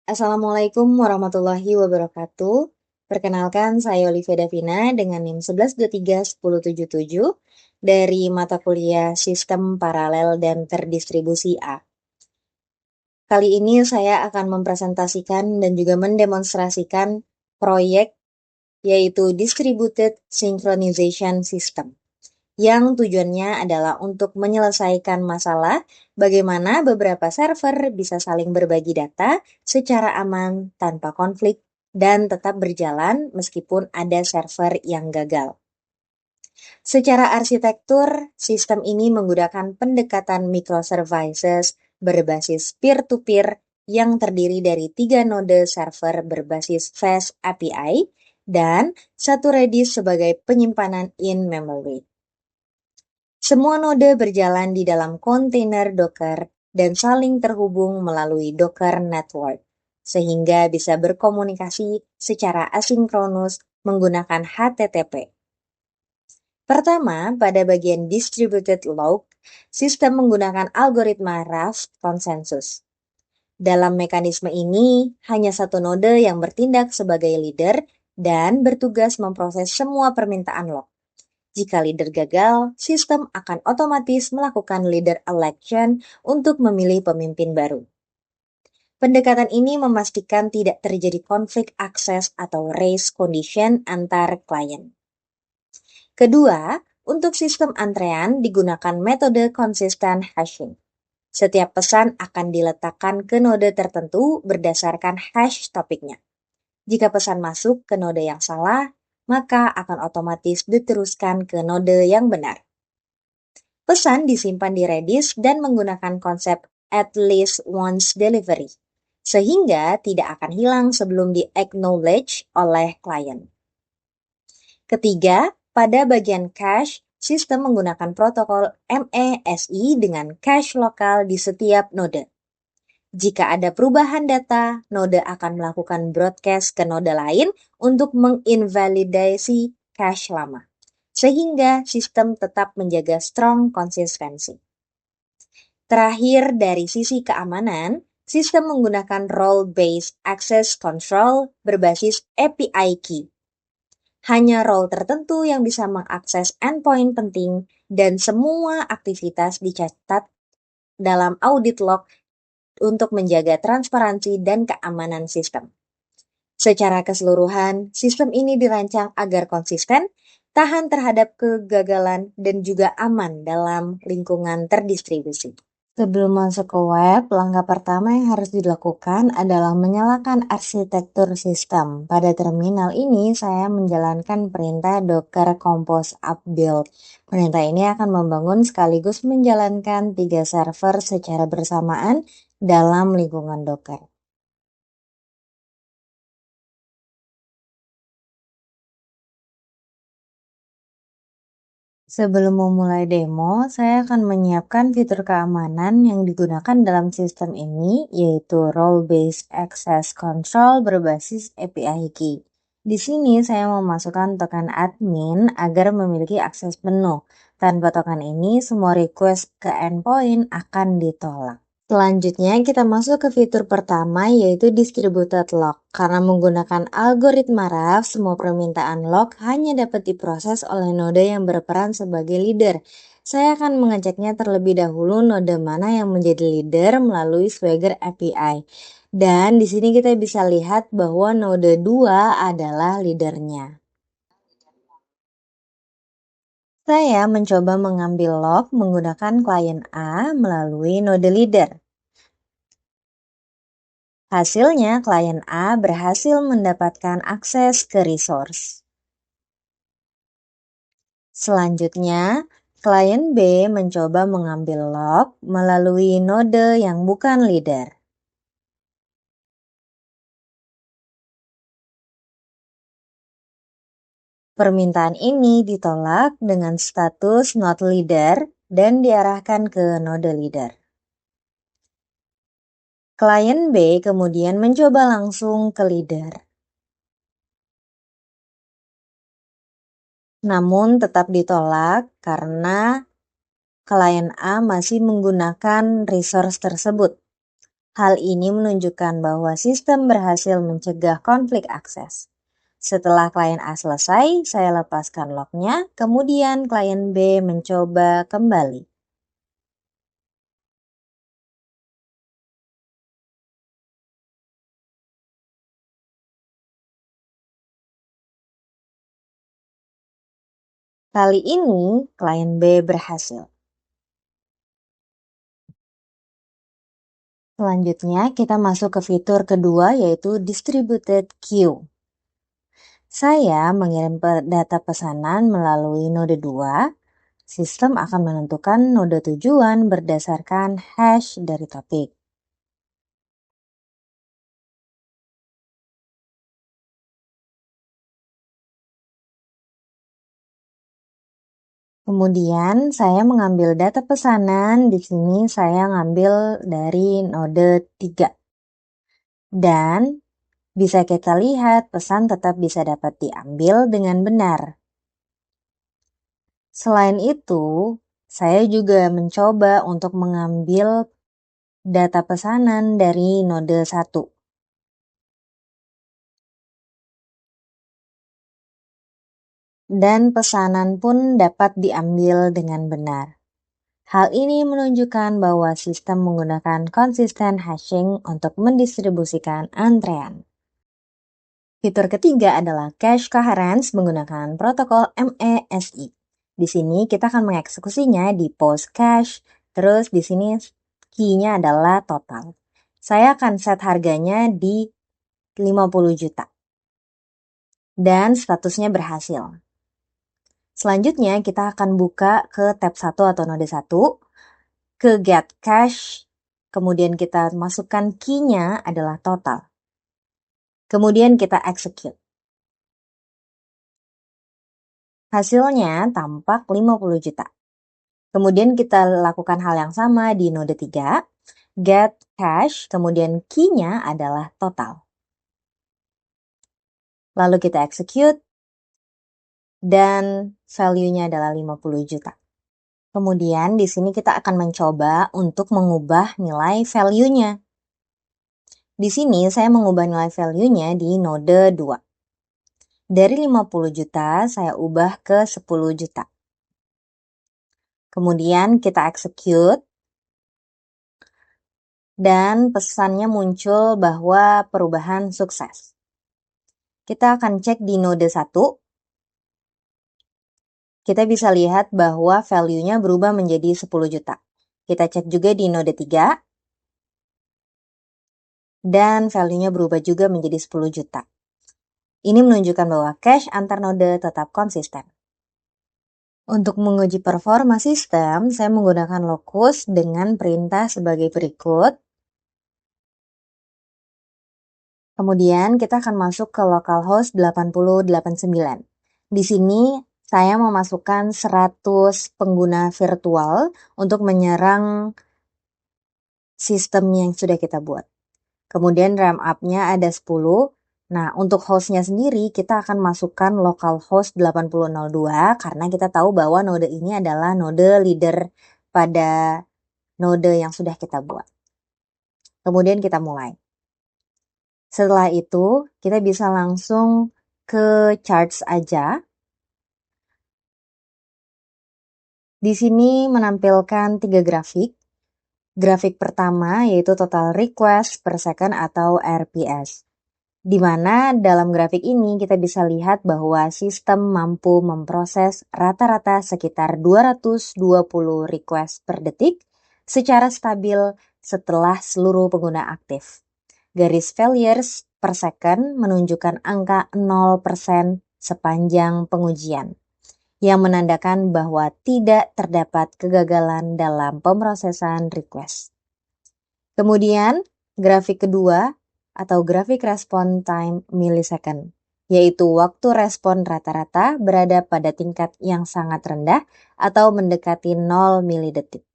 Assalamualaikum warahmatullahi wabarakatuh. Perkenalkan, saya Olivia Davina dengan NIM 11231077 dari mata kuliah Sistem Paralel dan Terdistribusi A. Kali ini saya akan mempresentasikan dan juga mendemonstrasikan proyek yaitu Distributed Synchronization System, yang tujuannya adalah untuk menyelesaikan masalah bagaimana beberapa server bisa saling berbagi data secara aman tanpa konflik dan tetap berjalan meskipun ada server yang gagal. Secara arsitektur, sistem ini menggunakan pendekatan microservices berbasis peer-to-peer yang terdiri dari 3 node server berbasis Fast API dan 1 Redis sebagai penyimpanan in-memory. Semua node berjalan di dalam kontainer Docker dan saling terhubung melalui Docker Network, sehingga bisa berkomunikasi secara asinkronus menggunakan HTTP. Pertama, pada bagian distributed log, sistem menggunakan algoritma Raft konsensus. Dalam mekanisme ini, hanya satu node yang bertindak sebagai leader dan bertugas memproses semua permintaan log. Jika leader gagal, sistem akan otomatis melakukan leader election untuk memilih pemimpin baru. Pendekatan ini memastikan tidak terjadi konflik akses atau race condition antar klien. Kedua, untuk sistem antrean digunakan metode consistent hashing. Setiap pesan akan diletakkan ke node tertentu berdasarkan hash topiknya. Jika pesan masuk ke node yang salah, maka akan otomatis diteruskan ke node yang benar. Pesan disimpan di Redis dan menggunakan konsep at least once delivery, sehingga tidak akan hilang sebelum di-acknowledge oleh klien. Ketiga, pada bagian cache, sistem menggunakan protokol MESI dengan cache lokal di setiap node. Jika ada perubahan data, node akan melakukan broadcast ke node lain untuk menginvalidasi cache lama, sehingga sistem tetap menjaga strong konsistensi. Terakhir, dari sisi keamanan, sistem menggunakan role-based access control berbasis API key. Hanya role tertentu yang bisa mengakses endpoint penting dan semua aktivitas dicatat dalam audit log untuk menjaga transparansi dan keamanan sistem. Secara keseluruhan, sistem ini dirancang agar konsisten, tahan terhadap kegagalan, dan juga aman dalam lingkungan terdistribusi. Sebelum masuk ke web, langkah pertama yang harus dilakukan adalah menyalakan arsitektur sistem. Pada terminal ini, saya menjalankan perintah docker compose up build. Perintah ini akan membangun sekaligus menjalankan 3 server secara bersamaan dalam lingkungan Docker. Sebelum memulai demo, saya akan menyiapkan fitur keamanan yang digunakan dalam sistem ini, yaitu Role-Based Access Control berbasis API Key. Di sini saya memasukkan token admin agar memiliki akses penuh. Tanpa token ini, semua request ke endpoint akan ditolak. Selanjutnya kita masuk ke fitur pertama yaitu distributed log. Karena menggunakan algoritma Raft, semua permintaan log hanya dapat diproses oleh node yang berperan sebagai leader. Saya akan mengeceknya terlebih dahulu node mana yang menjadi leader melalui Swagger API. Dan di sini kita bisa lihat bahwa node 2 adalah leadernya. Saya mencoba mengambil log menggunakan klien A melalui node leader. Hasilnya, klien A berhasil mendapatkan akses ke resource. Selanjutnya, klien B mencoba mengambil log melalui node yang bukan leader. Permintaan ini ditolak dengan status not leader dan diarahkan ke node leader. Klien B kemudian mencoba langsung ke leader. Namun tetap ditolak karena klien A masih menggunakan resource tersebut. Hal ini menunjukkan bahwa sistem berhasil mencegah konflik akses. Setelah klien A selesai, saya lepaskan locknya, kemudian klien B mencoba kembali. Kali ini, klien B berhasil. Selanjutnya, kita masuk ke fitur kedua, yaitu Distributed Queue. Saya mengirim data pesanan melalui node 2. Sistem akan menentukan node tujuan berdasarkan hash dari topik. Kemudian saya mengambil data pesanan, di sini saya ngambil dari node 3. Dan bisa kita lihat pesan tetap bisa dapat diambil dengan benar. Selain itu, saya juga mencoba untuk mengambil data pesanan dari node 1. Dan pesanan pun dapat diambil dengan benar. Hal ini menunjukkan bahwa sistem menggunakan konsisten hashing untuk mendistribusikan antrean. Fitur ketiga adalah cache coherence menggunakan protokol MESI. Di sini kita akan mengeksekusinya di post cache, terus di sini key-nya adalah total. Saya akan set harganya di 50 juta. Dan statusnya berhasil. Selanjutnya kita akan buka ke tab 1 atau node 1, ke get cache, kemudian kita masukkan key-nya adalah total. Kemudian kita execute. Hasilnya tampak 50 juta. Kemudian kita lakukan hal yang sama di node 3, get cache, kemudian key-nya adalah total. Lalu kita execute, dan value-nya adalah 50 juta. Kemudian di sini kita akan mencoba untuk mengubah nilai value-nya. Di sini saya mengubah nilai value-nya di node 2. Dari 50 juta saya ubah ke 10 juta. Kemudian kita execute, dan pesannya muncul bahwa perubahan sukses. Kita akan cek di node 1. Kita bisa lihat bahwa value-nya berubah menjadi 10 juta. Kita cek juga di node 3. Dan value-nya berubah juga menjadi 10 juta. Ini menunjukkan bahwa cache antar node tetap konsisten. Untuk menguji performa sistem, saya menggunakan locus dengan perintah sebagai berikut. Kemudian kita akan masuk ke localhost 8089. Di sini saya memasukkan 100 pengguna virtual untuk menyerang sistem yang sudah kita buat. Kemudian RAM up-nya ada 10. Nah, untuk host-nya sendiri kita akan masukkan localhost 8002 karena kita tahu bahwa node ini adalah node leader pada node yang sudah kita buat. Kemudian kita mulai. Setelah itu, kita bisa langsung ke charts aja. Di sini menampilkan 3 grafik. Grafik pertama yaitu total request per second atau RPS. Di mana dalam grafik ini kita bisa lihat bahwa sistem mampu memproses rata-rata sekitar 220 request per detik secara stabil setelah seluruh pengguna aktif. Garis failures per second menunjukkan angka 0% sepanjang pengujian, yang menandakan bahwa tidak terdapat kegagalan dalam pemrosesan request. Kemudian, grafik kedua atau grafik respon time millisecond, yaitu waktu respon rata-rata berada pada tingkat yang sangat rendah atau mendekati 0 milidetik.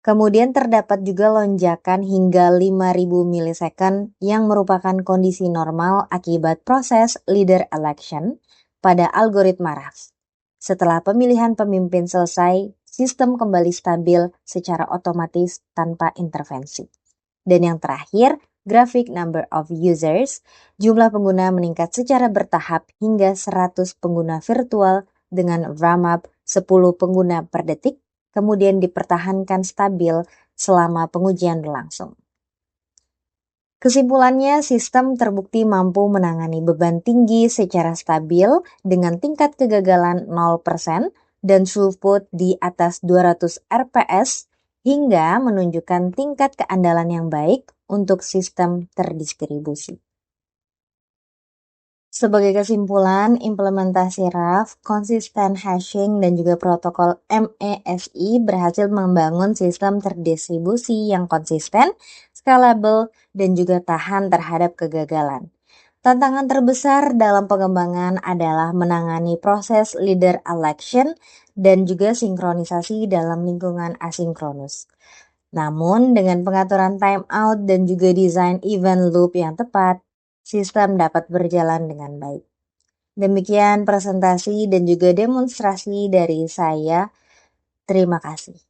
Kemudian terdapat juga lonjakan hingga 5000 milisecond yang merupakan kondisi normal akibat proses leader election pada algoritma RAF. Setelah pemilihan pemimpin selesai, sistem kembali stabil secara otomatis tanpa intervensi. Dan yang terakhir, graphic number of users, jumlah pengguna meningkat secara bertahap hingga 100 pengguna virtual dengan ramp-up 10 pengguna per detik, kemudian dipertahankan stabil selama pengujian berlangsung. Kesimpulannya, sistem terbukti mampu menangani beban tinggi secara stabil dengan tingkat kegagalan 0% dan throughput di atas 200 RPS hingga menunjukkan tingkat keandalan yang baik untuk sistem terdistribusi. Sebagai kesimpulan, implementasi RAF, konsisten hashing, dan juga protokol MESI berhasil membangun sistem terdistribusi yang konsisten, scalable, dan juga tahan terhadap kegagalan. Tantangan terbesar dalam pengembangan adalah menangani proses leader election dan juga sinkronisasi dalam lingkungan asinkronus. Namun, dengan pengaturan timeout dan juga desain event loop yang tepat, sistem dapat berjalan dengan baik. Demikian presentasi dan juga demonstrasi dari saya. Terima kasih.